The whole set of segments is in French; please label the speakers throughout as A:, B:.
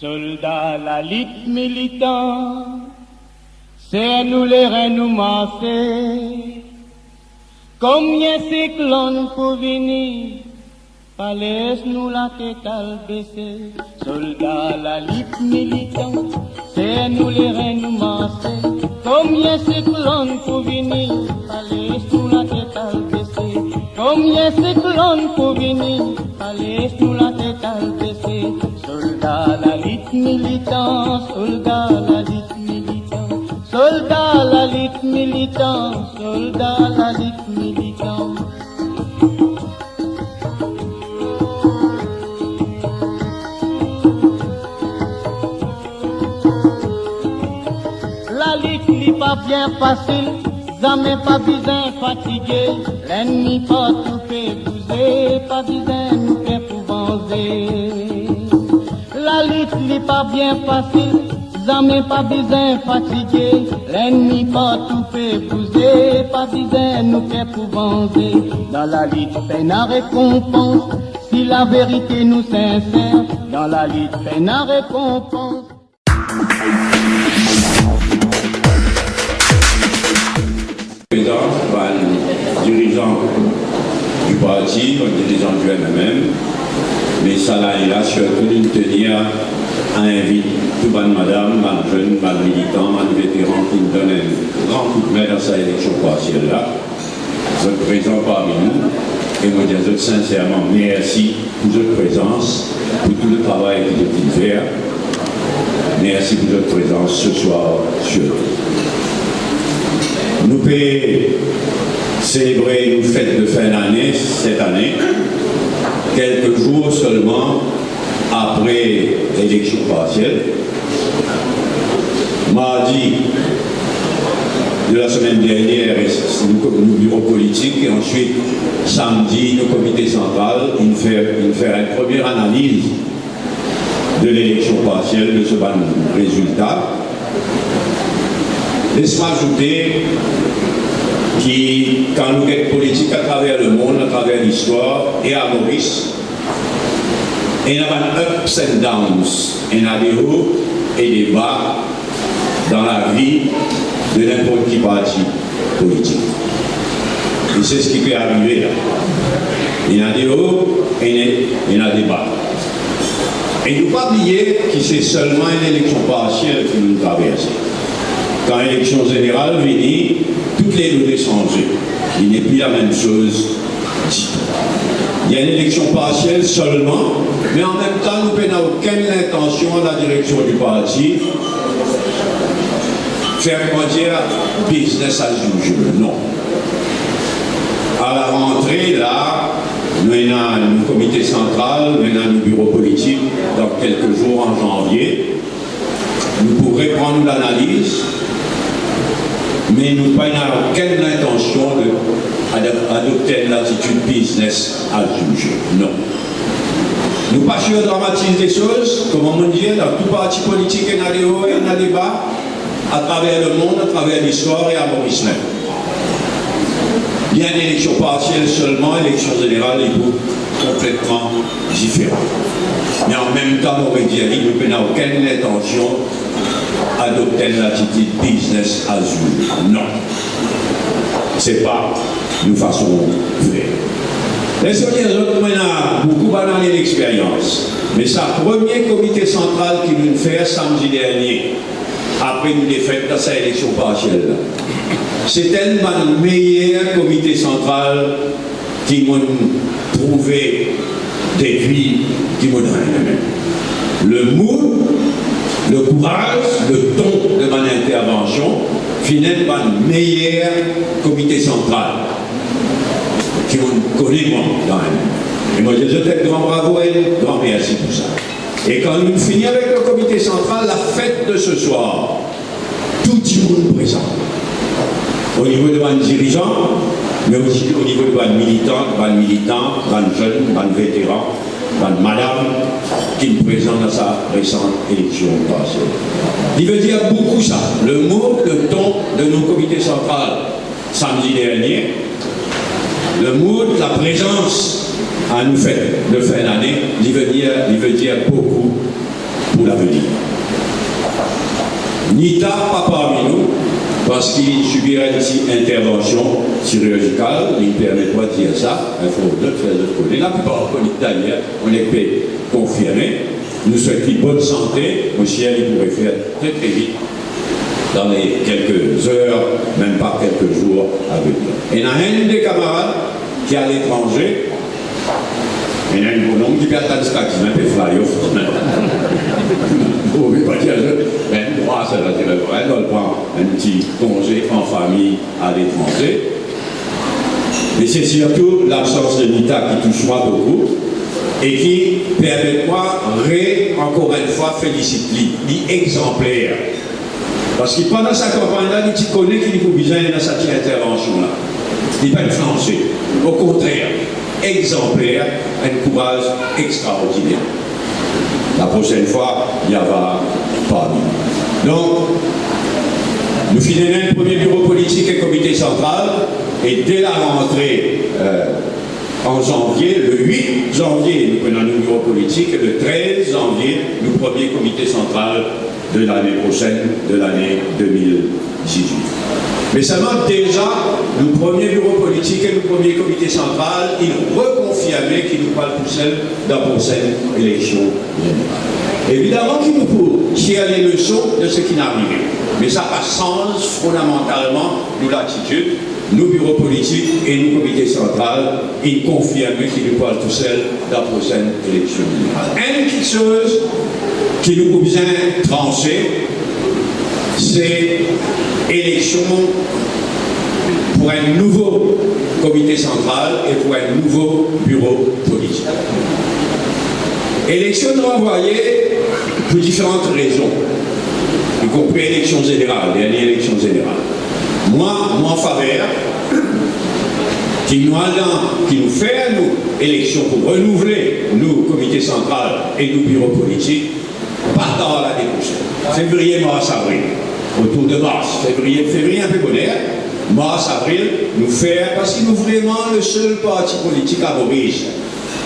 A: Soldats, la lutte militant, c'est nous les reins nous masser. Combien cyclones pour venir, laisse-nous la tête à baisser. Soldats, la lutte militant, c'est nous les reins nous masser. Combien cyclones pour venir, laisse-nous la tête à baisser. Combien cyclones pour venir, laisse-nous la tête à baisser. Soldats, la lutte militant, soldats, la lutte militant, soldats, la lutte militant, soldats, la lutte militant. La lutte n'est pas bien facile, jamais pas besoin fatigué, l'ennemi pas tout fait bouger, pas besoin nous fait pour vanzer. La lutte n'est pas bien facile, jamais pas besoin fatigué, l'ennemi pas tout fait bouger, pas besoin nous fait pour vanzer. Dans la lutte peine à récompense, si la vérité nous sincère, dans la lutte peine à récompense.
B: Président, dirigeant du parti, dirigeant du MMM, mais ça là et là, surtout de tenir à inviter tout le monde, madame, mal jeune, mal militant, mal vétéran qui nous donne un grand coup de main dans sa élection partielle là. Vous êtes présents parmi nous et moi je dis sincèrement merci pour votre présence, pour tout le travail que vous avez fait. Merci pour votre présence ce soir surtout. Nous pouvons célébrer une fête de fin d'année cette année, quelques jours seulement après l'élection partielle. Mardi de la semaine dernière, nous bureau politique et ensuite samedi, le comité central, il fait une première analyse de l'élection partielle, de ce bon résultat. Laisse-moi ajouter que quand nous sommes politiques à travers le monde, à travers l'histoire et à Maurice, il y a des ups and downs, il y a des hauts et des bas dans la vie de n'importe qui parti politique. Et c'est ce qui peut arriver là. Il y a des hauts et il y a des bas. Et il ne faut pas oublier que c'est seulement une élection partielle que nous traversons. Quand l'élection générale finit, toutes les données sont en jeu. Il n'est plus la même chose. Il y a une élection partielle seulement, mais en même temps, nous n'avons aucune intention à la direction du parti faire comment dire business as usual. Non. À la rentrée, là, nous avons un comité central, nous avons un bureau politique dans quelques jours en janvier. Nous pourrons prendre l'analyse, mais nous n'avons aucune intention d'adopter l'attitude business as usual. Non. Nous ne pas dramatiser des choses, comme on dit, dans tout parti politique, il y a des hauts et il y a des bas, à travers le monde, à travers l'histoire et à Maurice même. Il y a une élection partielle seulement, l'élection générale est complètement différente. Mais en même temps, on aurait dit, nous n'avons aucune intention d'adopter l'attitude business as usual. Non. Ce n'est pas une façon de faire. Laissez-moi dire, nous avons beaucoup banalisé l'expérience. Mais c'est le premier comité central qui nous fait samedi dernier, après une défaite dans sa élection partielle. C'était le meilleur comité central qui m'a trouvé depuis qui m'a donné. Le mood, le courage, le ton de mon intervention, finalement, le meilleur comité central qui m'a connu moi dans un. Et moi, je dis un grand bravo et un grand merci pour ça. Et quand nous finissons avec le comité central, la fête de ce soir, tout le monde présent. Au niveau de nos dirigeants, mais aussi au niveau de nos militants, nos jeunes, nos vétérans, nos madames, qui nous présentent dans sa récente élection partielle. Il veut dire beaucoup ça. Le mot, le ton de nos comités centrales samedi dernier, le mood, la présence à nous faire de fin d'année, il veut dire beaucoup pour l'avenir. Nita, pas parmi nous, parce qu'il subirait une intervention chirurgicale, il ne permet pas de dire ça, il faut d'autres faire d'autres côtés. La plupart d'ailleurs, on est confirmé. Nous souhaitons bonne santé, mon ciel, il pourrait faire très très vite, dans les quelques heures, même pas quelques jours à venir. Et il y a un des camarades qui est à l'étranger, il y a un bonhomme qui perd ta distraction, un peu fly off. Vous ne pouvez pas dire, moi, ça va dire, on doit prendre un petit congé en famille à l'étranger. Mais c'est surtout l'absence de Nita qui touchera beaucoup et qui permet moi, encore une fois, féliciter, exemplaire. Parce que pendant sa campagne-là, il connaît qu'il faut besoin de cette intervention-là. Il n'est pas français. Au contraire, exemplaire, un courage extraordinaire. La prochaine fois, il n'y aura pas de. Donc, nous finissons le premier bureau politique et comité central, et dès la rentrée en janvier, le 8 janvier, nous prenons le bureau politique, et le 13 janvier, le premier comité central de l'année prochaine, de l'année 2018. Mais seulement déjà, le premier bureau politique et le premier comité central, ils reconfirmaient qu'ils nous parlent tout seuls dans la prochaine élection générale. Évidemment qu'ils nous pour tirer les leçons de ce qui n'est arrivé. Mais ça change fondamentalement nous l'attitude, nos bureaux politiques et nos comités centrales, ils confirment qu'ils nous parlent tout seuls dans la prochaine élection générale. Une petite chose qui nous besoin trancher, c'est élection pour un nouveau comité central et pour un nouveau bureau politique. Élection renvoyée pour différentes raisons, y compris élection générale, dernière élection générale. Moi, en faveur, qui nous fait nous élection pour renouveler nos comités centrales et nos bureaux politiques, partant l'année prochaine. Février, mars, avril. Autour de mars, février un peu bonheur, mars, avril, nous faire, parce que nous vraiment le seul parti politique à Maurice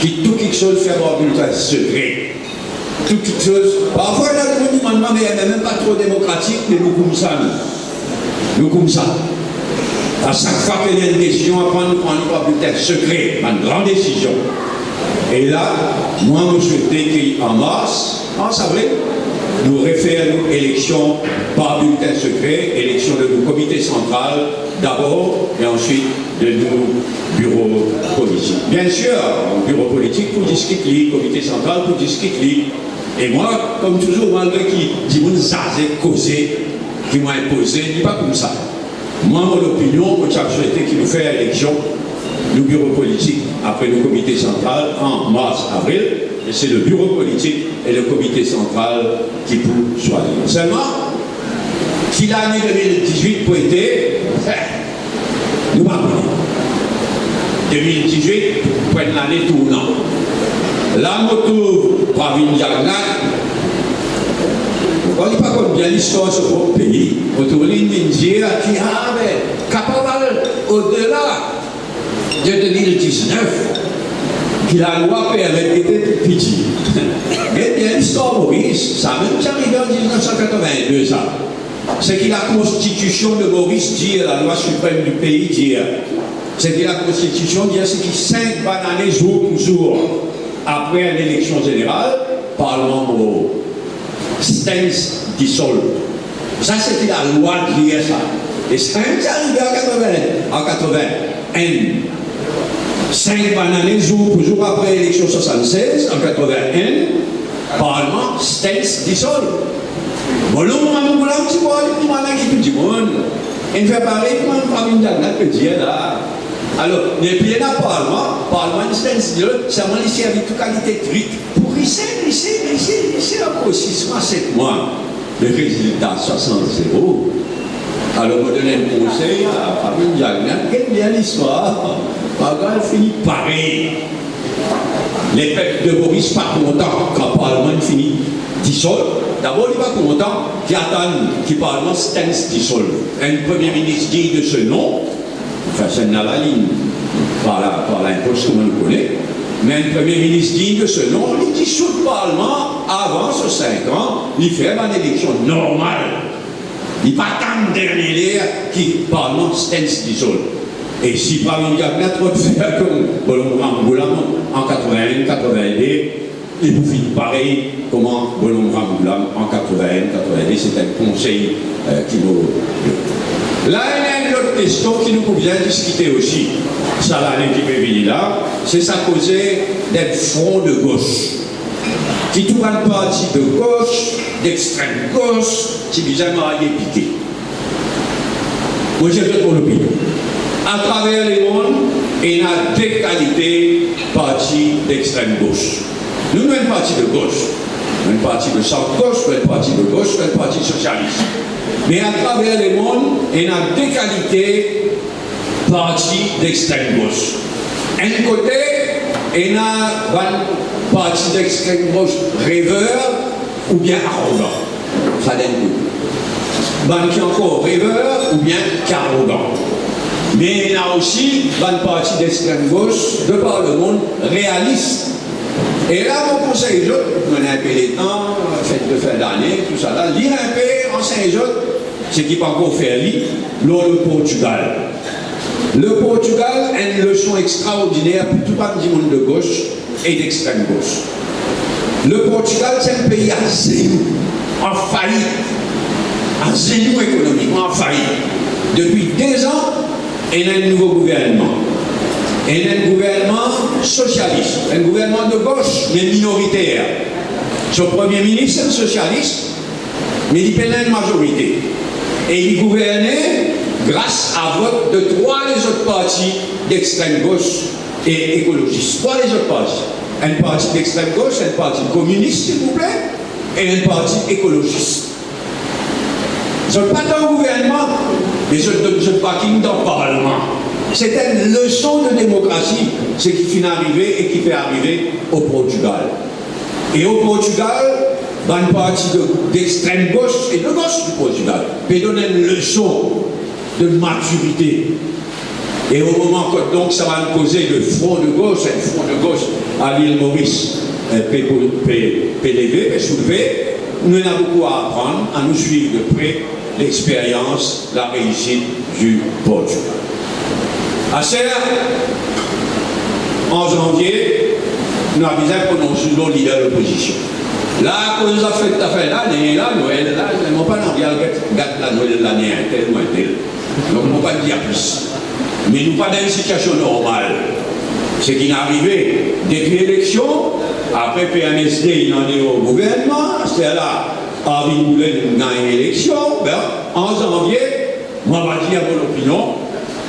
B: qui tout quelque chose fait avoir un bulletin secret. Tout quelque chose. Parfois, il y a des demandements, mais il n'y a même pas trop démocratique, mais nous comme ça. Nous comme ça. À chaque fois qu'il y a une décision à prendre, nous prenons un bulletin secret, une grande décision. Et là, moi, je souhaitais qu'en mars, avril, nous référons élection par bulletin secret, élection de nos comités centrales d'abord et ensuite de nos bureaux politiques. Bien sûr, bureau politique pour discuter, comité central pour discuter. Et moi, comme toujours, malgré qui dit que nous avons causé, qui m'ont imposé, il n'est pas comme ça. Moi, mon opinion, je souhaité qu'il nous fasse élection, nos bureaux politiques après le comité central en mars-avril. Et c'est le bureau politique et le comité central qui pour choisir. Seulement, si l'année 2018 peut être, nous parlons. 2018, pour être l'année tournante. La moto, Pravin Jagannath, on ne dit pas comme bien l'histoire sur votre pays, autour d'une India qui avait capable au-delà de 2019. Qui la loi permet d'être petit. Mais bien l'histoire Maurice, ça a même arrivé en 1982, ça. C'est que la constitution de Maurice dit, la loi suprême du pays dit, c'est que la constitution dit, c'est que 5 années jour pour jour, après l'élection générale, Parlement stance dissolve. Ça, c'était la loi qui dit ça. Et ça a arrivé en 81. 5 années, jour pour jour après l'élection 76, en 81, Parlement stance dissolve. Bon, là, on a un petit peu de monde. Il fait parler, comment une famille d'Agnac peut dire là. Alors, les pays dans le Parlement stance dissolve, ça m'a laissé avec toute qualité de truc. Pour ici, encore 6 mois, 7 mois, le résultat 60-0. Alors, on donne un conseil à la famille d'Agnac, quelle bien l'histoire. Parfois, elle finit pareil. Les peuples de Maurice pas contents quand le Parlement finit dissolve. D'abord, il n'est pas content qu'ils attendent que le Parlement stance dissolve. Un Premier ministre dit de ce nom, enfin, c'est Navaline, par l'imposte comme on le connaît, mais un Premier ministre dit de ce nom, il dissout le Parlement avant ce 5 ans, il fait une élection normale. Il n'y a pas tant de dernier qui, par le stance dissolve. Et si par une gagne trop de faire comme Bolom Goulam en 81, 82, il vous finit pareil comment Bolom Goulam en 81, 82, c'est un conseil qui nous. Là, il y a une autre question qui nous convient discuter aussi. Ça, l'année qui peut venir là, c'est ça causer d'être front de gauche. Qui tout un parti de gauche, d'extrême gauche, qui bizarrement a piqué. Moi, j'ai fait mon opinion. À travers les mondes, il y a deux qualités partis d'extrême gauche. Nous sommes un parti de gauche, un parti de centre-gauche, un parti de gauche, un parti socialiste. Mais à travers les mondes, il y a deux qualités partis d'extrême gauche. Un côté, il y a un parti d'extrême gauche rêveur ou bien arrogant. Ça donne coup. Qui est encore rêveur ou bien arrogant. Mais il y a aussi une partie d'extrême gauche, de par le monde, réaliste. Et là, mon conseil, je on a un peu les temps, fête de fin d'année, tout ça là, lire un peu en Saint-Jean, ce qui n'est pas encore fait lire, le Portugal. Le Portugal a une leçon extraordinaire pour tout le monde de gauche et d'extrême gauche. Le Portugal, c'est un pays à zéro, en faillite, à zéro économiquement, en faillite. Depuis 2 ans, il y a un nouveau gouvernement. Il y a un gouvernement socialiste, un gouvernement de gauche, mais minoritaire. Son premier ministre est socialiste, mais il a une majorité. Et il gouvernait grâce à vote de 3 des autres partis d'extrême gauche et écologistes. 3 des autres partis. Un parti d'extrême gauche, un parti communiste, s'il vous plaît, et un parti écologiste. Ils ne sont pas dans le gouvernement, mais ils ne sont pas dans le Parlement. C'est une leçon de démocratie, ce qui finit arrivé et qui fait arriver au Portugal. Et au Portugal, une partie d'extrême gauche et de gauche du Portugal peut donner une leçon de maturité. Et au moment que donc ça va nous causer le front de gauche, un front de gauche à l'île Maurice, PDV, soulevé, nous avons beaucoup à apprendre, à nous suivre de près l'expérience, la réussite du Portugal. À Serre, en janvier, nous avons prononcé nos leaders de l'opposition. Là, quand nous avons fait l'année, là, Noël, là, nous n'avons pas envie de gâter la Noël de l'année, tel ou tel. Donc, nous ne pas dire plus. Mais nous pas dans une situation normale. Ce qui est arrivé depuis l'élection, après PMSD, il en est au gouvernement, c'est là, Arvin Boulet nous gagne l'élection, ben, en janvier, moi, je vais dire mon opinion,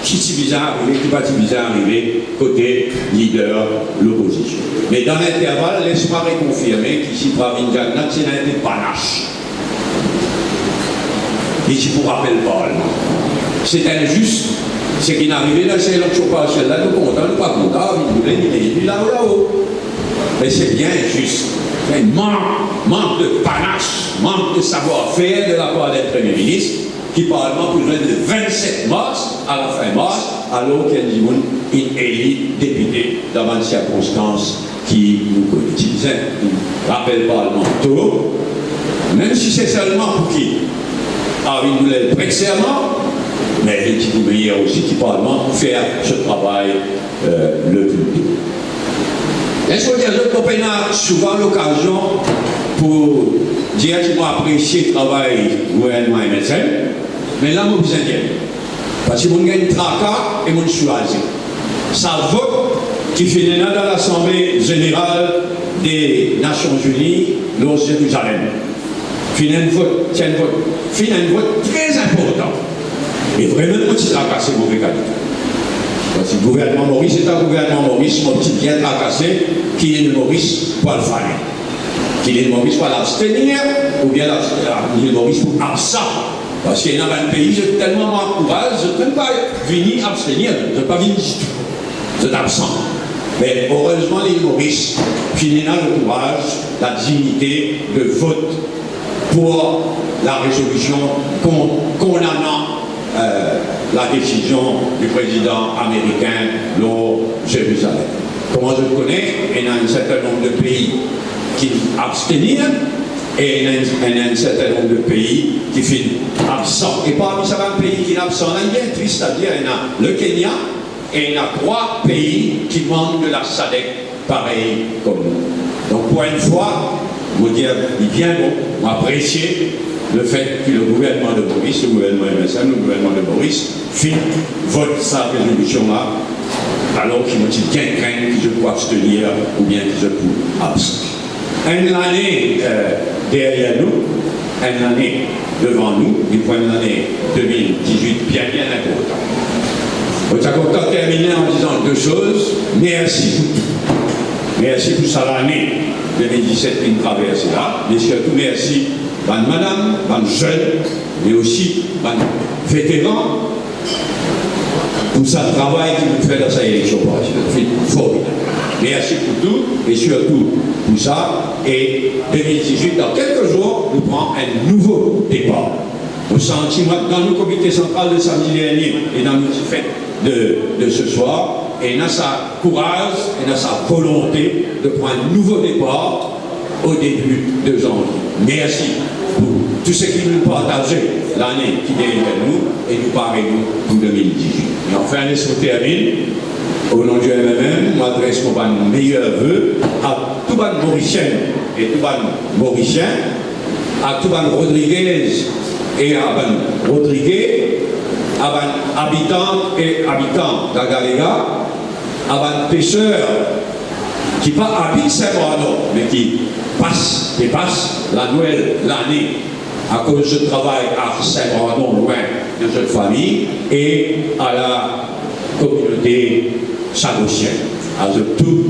B: qui est bizarre arrivé, qui va être bizarre arrivé, côté leader, l'opposition. Mais dans l'intervalle, laisse-moi réconfirmer qu'ici, Pravin Jagannath, c'est un été panache. Ici, pour rappel Parlement. C'est injuste. Ce qui est arrivé dans ces élections partielles, là, nous comptons, nous pas contents, il est là-haut. Mais c'est bien injuste. Il manque de panache, manque de savoir-faire de la part des premiers ministres, qui Parlement pour le 27 mars, à la fin mars, alors qu'il y a une élite députée dans une circonstance qui nous connaît. Rappel parlementaire, même si c'est seulement pour qui Arvin Boulet prête serment, mais il dit meilleur aussi qui Parlement faire ce travail le plus tôt. Est-ce que les autres compagnies ont souvent l'occasion pour dire qu'ils vont apprécier le travail du gouvernement et médecin, mais là, je vous inquiète. Parce que vous avez un tracas et vous choisissez. Ça vote qui finit dans l'Assemblée générale des Nations Unies, dans Jérusalem. Finit un vote très important. Et vraiment, on s'est tracassé mauvais qualité. Parce que le gouvernement Maurice est un gouvernement Maurice, mon petit bien tracassé, qui est le Maurice pour le faire. Qui est le Maurice pour l'abstenir, ou bien le Maurice pour absent. Parce qu'il y a un pays, j'ai tellement de courage, je ne peux pas venir abstenir, je ne peux pas venir du tout. Je suis absent. Mais heureusement, les Maurice, finissent le courage, la dignité de vote pour la résolution condamnant la décision du président américain lors Jérusalem. comment je le connais, il y a un certain nombre de pays qui abstenir et il y a un certain nombre de pays qui sont absents. Et parmi ces pays qui sont absents, il y a un triste, c'est-à-dire il y a le Kenya et il y a 3 pays qui manquent de la SADC, pareil comme nous. Donc pour une fois, vous dire, il vient bon, apprécier le fait que le gouvernement de Maurice, le gouvernement MSN, le gouvernement de Maurice, vote sa résolution-là, alors qu'il dit bien craint que je peux abstenir ou bien que je peux abstenir. Une année derrière nous, une année devant nous, du point de l'année 2018 bien important. Nous avons terminé en disant 2 choses. Merci pour tout. Merci pour ça l'année 2017 qui nous traverse là. Mais surtout merci à madame, à jeunes, mais aussi à vétérans pour ça travail qui nous fait dans sa élection. C'est formidable. Merci pour tout et surtout pour ça. Et 2018, dans quelques jours, nous prenons un nouveau départ. Au sentiment dans le comité central de samedi dernier et dans notre fête de ce soir, et dans sa courage et dans sa volonté de prendre un nouveau départ au début de janvier. Merci pour tout ce qui nous partagé l'année qui est derrière nous et nous parlons pour 2018. Et enfin, laissez-moi terminer. Au nom du MMM, je m'adresse mon meilleur vœu à tout le Mauricien et tout le Mauricien, à tout le Rodriguez et à Rodriguez, à habitants et habitants d'Agalega, à pêcheurs qui pas habitent Saint-Brandon, mais qui dépassent la Noël, l'année, à cause de travail à Saint-Brandon, loin de cette famille, et à la communauté sagotienne. Alors tout,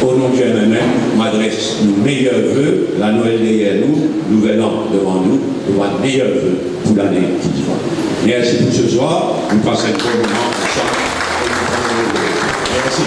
B: au nom du MMM, m'adresse nos meilleurs vœux, la Noël derrière nous, nouvel an devant nous, et meilleurs vœux pour l'année qui vient. Merci pour ce soir, nous passons un bon moment ensemble. Merci.